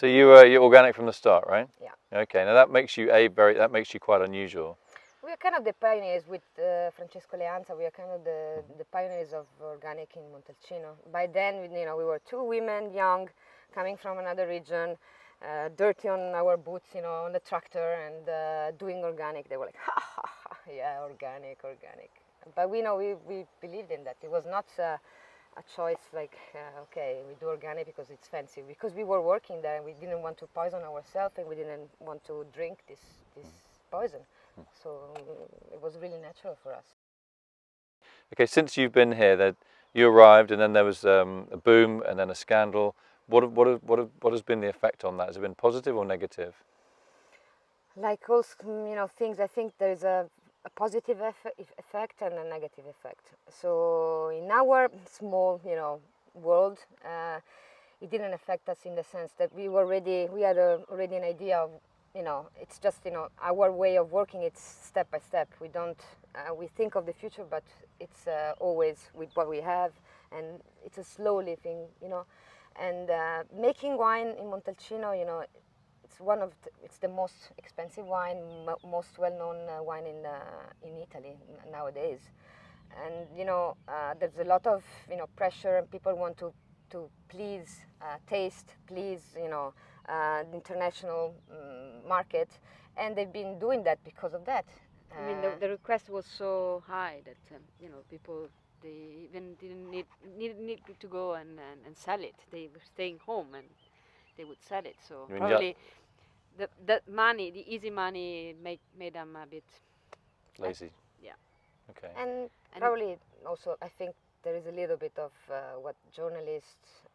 So you're organic from the start, right? Yeah. Okay. Now that makes you quite unusual. We are kind of the pioneers with Francesco Leanza. We are kind of the pioneers of organic in Montalcino. By then, we were two women, young, coming from another region, dirty on our boots, on the tractor, and doing organic. They were like, ha ha ha, yeah, organic. But we believed in that. It was not a choice like, okay, we do organic because it's fancy. Because we were working there and we didn't want to poison ourselves and we didn't want to drink this poison. So it was really natural for us. Okay, since you've been here, that you arrived and then there was a boom and then a scandal. What has been the effect on that? Has it been positive or negative? Like all things, I think there is a positive effect and a negative effect. So in our small world, it didn't affect us in the sense that we had already an idea of. It's just our way of working. It's step by step. We don't we think of the future, but it's always with what we have, and it's a slow living. And making wine in Montalcino, it's the most expensive wine, most well-known wine in Italy nowadays. And there's a lot of pressure, and people want to please taste, please the international market, and they've been doing that because of that. I mean, the request was so high that people, they even didn't need to go and sell it. They were staying home and they would sell it. So probably the money, the easy money, made them a bit lazy. Yeah. Okay. And probably also, I think there is a little bit of what journalists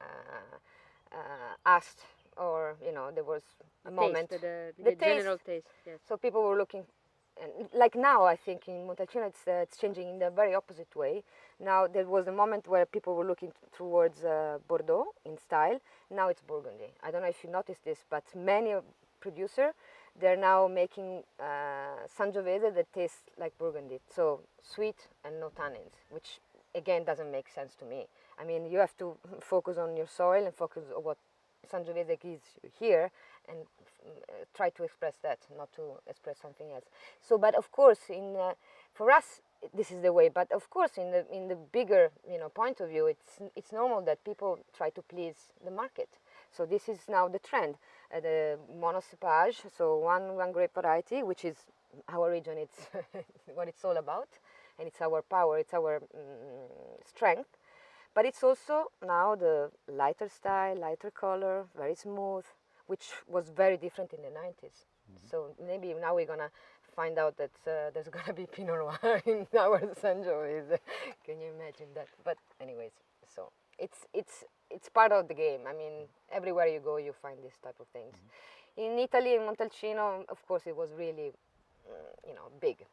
asked, or there was a moment. The taste. General taste. Yes. So people were looking, and like now, I think in Montalcino it's changing in the very opposite way. Now there was a moment where people were looking towards Bordeaux in style. Now it's Burgundy. I don't know if you noticed this, but many producers, they're now making Sangiovese that tastes like Burgundy. So sweet and no tannins, which again doesn't make sense to me. I mean, you have to focus on your soil and focus on what Sangiovese gives you here, and try to express that, not to express something else. So, but of course, for us, this is the way. But of course, in the bigger point of view, it's normal that people try to please the market. So this is now the trend. The monocépage, so one grape variety, which is our region. It's what it's all about, and it's our power. It's our strength. But it's also now the lighter style, lighter color, very smooth, which was very different in the 90s. So maybe now we're gonna find out that there's gonna be Pinot Noir in our Sangiovese. Can you imagine that? But anyways, so it's part of the game. I mean, everywhere you go, you find this type of things. In Italy, in Montalcino, of course, it was really, big.